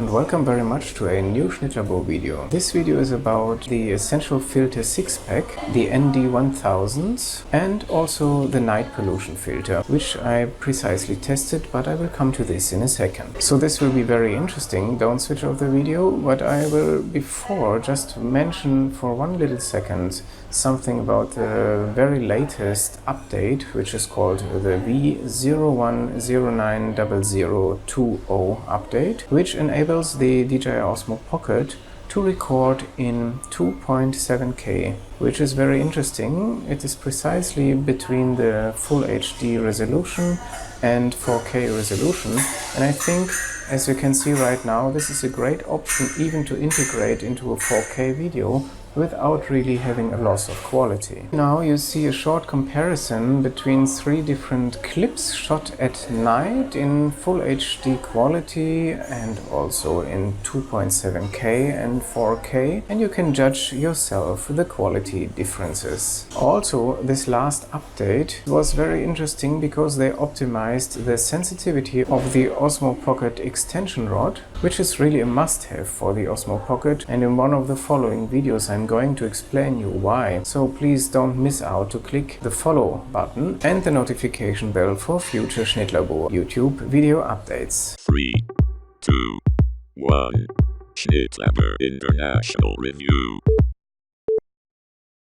and welcome very much to a new SSCHNITTLABOR video. This video is about the Essential Filter 6-pack, the ND1000 and also the night pollution filter, which I precisely tested, but I will come to this in a second. So this will be very interesting, don't switch off the video, but I will before just mention for one little second something about the very latest update, which is called the V01090020 update, which enables the DJI Osmo Pocket to record in 2.7K, which is very interesting. It is precisely between the Full HD resolution and 4K resolution, and I think, as you can see right now, this is a great option even to integrate into a 4K video without really having a loss of quality. Now you see a short comparison between three different clips shot at night in Full HD quality and also in 2.7K and 4K, and you can judge yourself the quality differences. Also, this last update was very interesting because they optimized the sensitivity of the Osmo Pocket extension rod, which is really a must-have for the Osmo Pocket, and in one of the following videos I'm going to explain you why. So please don't miss out to click the follow button and the notification bell for future SSCHNITTLABOR YouTube video updates. 3, 2, 1. SSCHNITTLABOR International Review.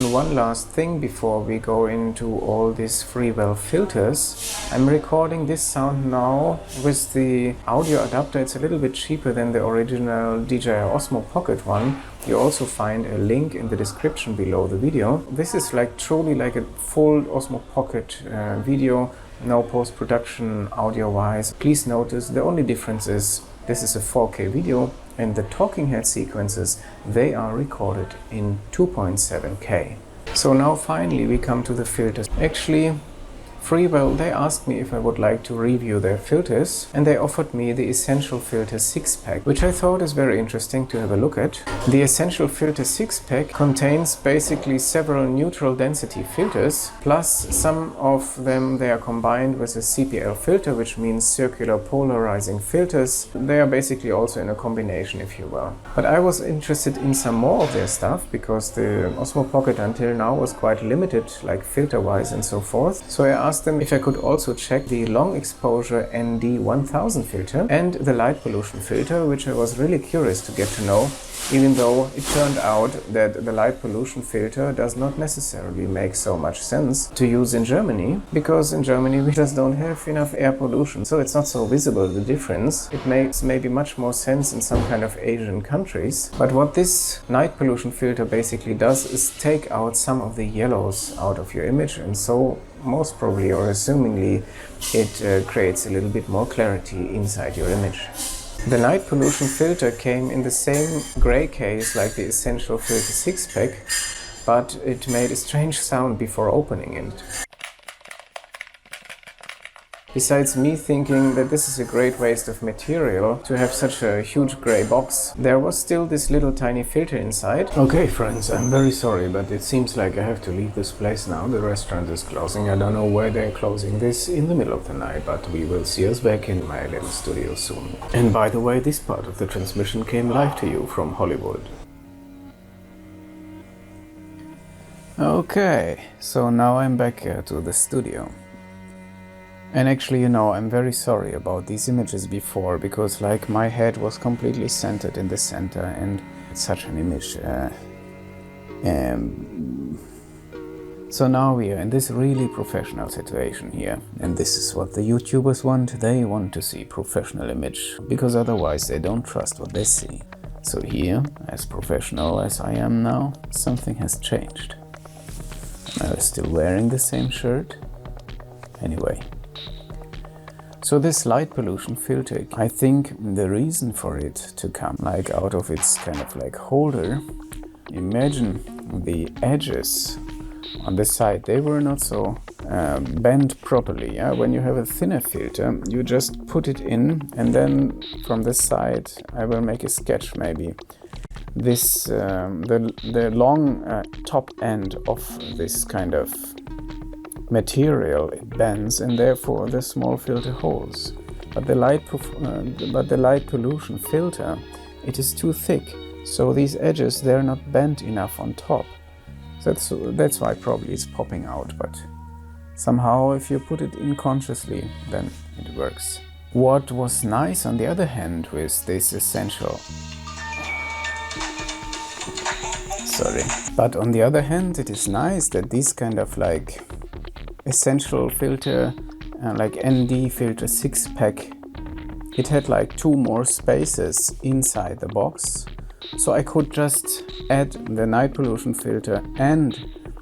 One last thing before we go into all these FREEWELL filters. I'm recording this sound now with the audio adapter. It's a little bit cheaper than the original DJI Osmo Pocket one. You also find a link in the description below the video. This is truly like a full Osmo Pocket video, no post-production audio-wise. Please notice the only difference is this is a 4K video, and the talking head sequences, they are recorded in 2.7K. So now finally we come to the filters. Actually, FREEWELL, they asked me if I would like to review their filters, and they offered me the Essential Filter 6-pack, which I thought is very interesting to have a look at. The Essential Filter 6-pack contains basically several neutral density filters, plus some of them they are combined with a CPL filter, which means circular polarizing filters. They are basically also in a combination, if you will. But I was interested in some more of their stuff, because the Osmo Pocket until now was quite limited, like filter-wise and so forth. So I asked them if I could also check the long exposure ND1000 filter and the light pollution filter, which I was really curious to get to know, even though it turned out that the light pollution filter does not necessarily make so much sense to use in Germany, because in Germany we just don't have enough air pollution, so it's not so visible, the difference. It makes maybe much more sense in some kind of Asian countries. But what this night pollution filter basically does is take out some of the yellows out of your image, and so most probably or assumingly it creates a little bit more clarity inside your image. The night pollution filter came in the same gray case like the Essential Filter 6-pack, but it made a strange sound before opening it. Besides me thinking that this is a great waste of material to have such a huge gray box, there was still this little tiny filter inside. Okay friends, I'm very sorry, but it seems like I have to leave this place now. The restaurant is closing. I don't know why they're closing this in the middle of the night, but we will see us back in my little studio soon. And by the way, this part of the transmission came live to you from Hollywood. Okay, so now I'm back to the studio. And actually, you know, I'm very sorry about these images before, because my head was completely centered in the center, and it's such an image. So now we are in this really professional situation here, and this is what the YouTubers want. They want to see professional image, because otherwise they don't trust what they see. So here, as professional as I am now, something has changed. Am I still wearing the same shirt? Anyway. So this light pollution filter, I think the reason for it to come out of its kind of holder, imagine the edges on the side, they were not so bent properly. Yeah? When you have a thinner filter, you just put it in, and then from the side, I will make a sketch maybe. This, the long top end of this kind of material, it bends, and therefore the small filter holes. but the light pollution filter, it is too thick, so these edges, they're not bent enough on top. That's why probably it's popping out, but somehow if you put it in consciously, then it works. What was nice on the other hand with this essential, but on the other hand it is nice that this kind of like essential filter, like ND filter 6-pack, it had like 2 more spaces inside the box, so I could just add the night pollution filter and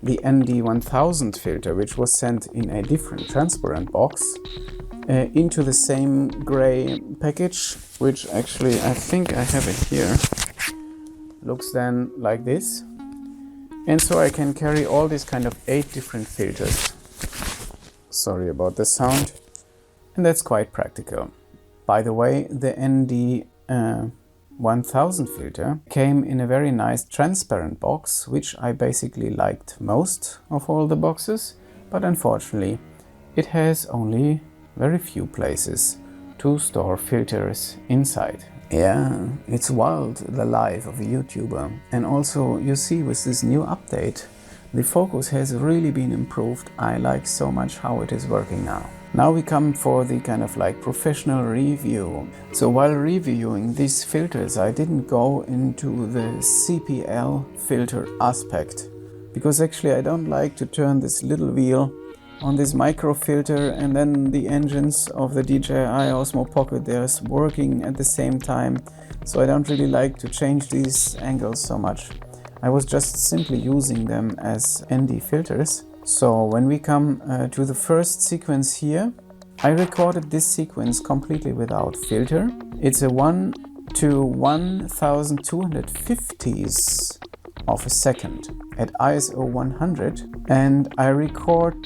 the ND1000 filter, which was sent in a different transparent box, into the same gray package, which actually I think I have it here. Looks then like this, and so I can carry all these kind of 8 different filters. Sorry about the sound, and that's quite practical. By the way, the ND 1000 filter came in a very nice transparent box, which I basically liked most of all the boxes, but unfortunately it has only very few places to store filters inside. Yeah, it's wild, the life of a YouTuber. And also you see with this new update, the focus has really been improved. I like so much how it is working now. Now we come for the kind of like professional review. So while reviewing these filters, I didn't go into the CPL filter aspect, because actually I don't like to turn this little wheel on this micro filter and then the engines of the DJI OSMO Pocket, they're working at the same time. So I don't really like to change these angles so much. I was just simply using them as ND filters. So when we come to the first sequence here, I recorded this sequence completely without filter. It's a 1 to 1250s of a second at ISO 100, and I record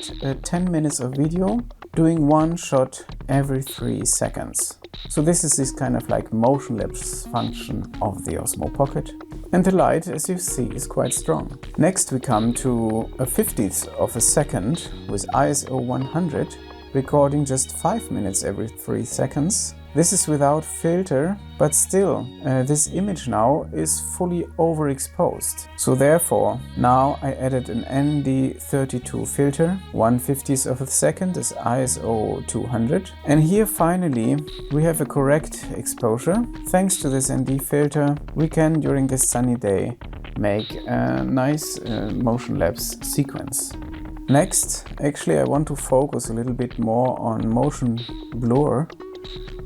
10 minutes of video doing 1 shot every 3 seconds. So this is this kind of like motion lapse function of the Osmo Pocket. And the light, as you see, is quite strong. Next we come to a 50th of a second with ISO 100, recording just 5 minutes every 3 seconds. This is without filter, but still, this image now is fully overexposed. So therefore, now I added an ND32 filter, 1/50th of a second is ISO 200. And here finally, we have a correct exposure. Thanks to this ND filter, we can, during this sunny day, make a nice motion lapse sequence. Next, actually I want to focus a little bit more on motion blur,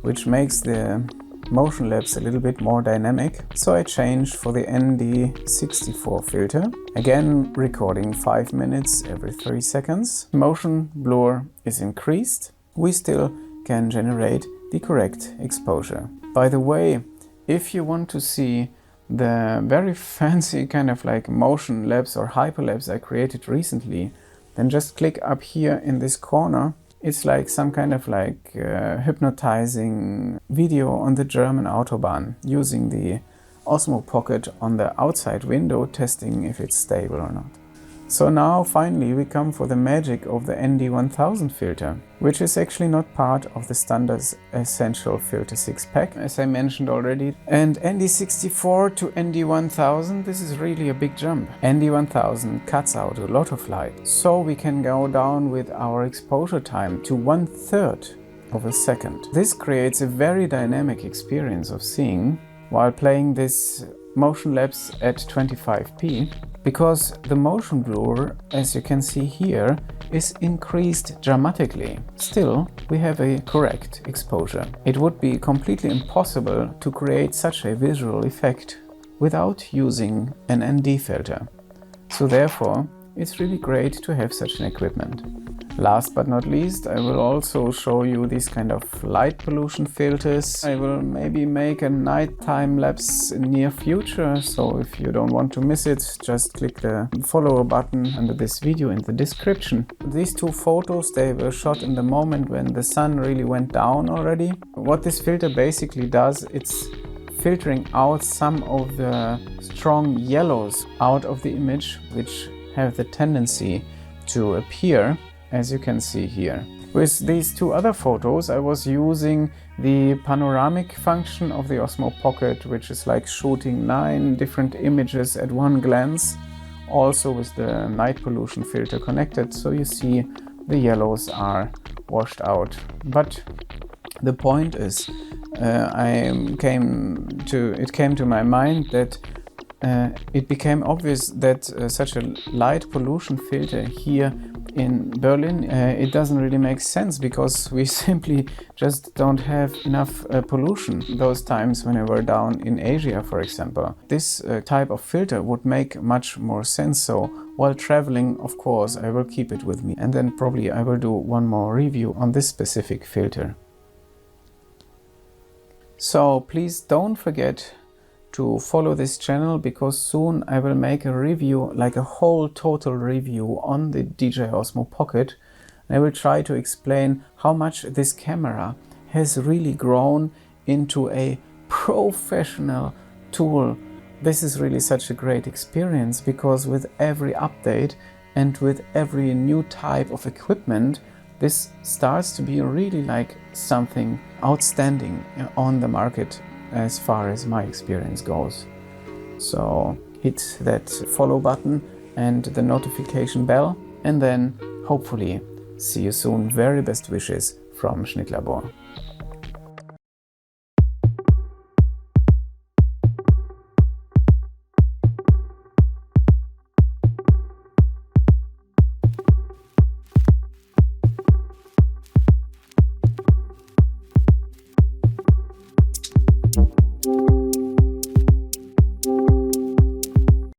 which makes the motion lapse a little bit more dynamic. So I changed for the ND64 filter. Again, recording 5 minutes every 3 seconds. Motion blur is increased. We still can generate the correct exposure. By the way, if you want to see the very fancy kind of like motion lapse or hyperlapse I created recently, then just click up here in this corner. It's like some kind of like hypnotizing video on the German Autobahn using the Osmo Pocket on the outside window, testing if it's stable or not. So now finally we come for the magic of the ND1000 filter, which is actually not part of the standard essential filter 6-pack, as I mentioned already. And ND64 to ND1000, this is really a big jump. ND1000 cuts out a lot of light, so we can go down with our exposure time to 1/3 of a second. This creates a very dynamic experience of seeing while playing this motion lapse at 25p. Because the motion blur, as you can see here, is increased dramatically. Still, we have a correct exposure. It would be completely impossible to create such a visual effect without using an ND filter. So therefore, it's really great to have such an equipment. Last but not least, I will also show you these kind of light pollution filters. I will maybe make a nighttime lapse in near future, so if you don't want to miss it, just click the follow button under this video in the description. These 2 photos, they were shot in the moment when the sun really went down already. What this filter basically does, it's filtering out some of the strong yellows out of the image, which have the tendency to appear, as you can see here. With these 2 other photos, I was using The panoramic function of the Osmo Pocket, which is like shooting 9 different images at one glance, also with the night pollution filter connected, so you see the yellows are washed out. But the point is, it came to my mind that it became obvious that such a light pollution filter here in Berlin, it doesn't really make sense, because we simply just don't have enough pollution those times when we were down in Asia, for example. This type of filter would make much more sense, so while traveling, of course, I will keep it with me, and then probably I will do one more review on this specific filter. So please don't forget to follow this channel, because soon I will make a review, like a whole total review on the DJI Osmo Pocket. And I will try to explain how much this camera has really grown into a professional tool. This is really such a great experience, because with every update and with every new type of equipment, this starts to be really like something outstanding on the market as far as my experience goes. So hit that follow button and the notification bell, and then hopefully see you soon. Very best wishes from SSCHNITTLABOR.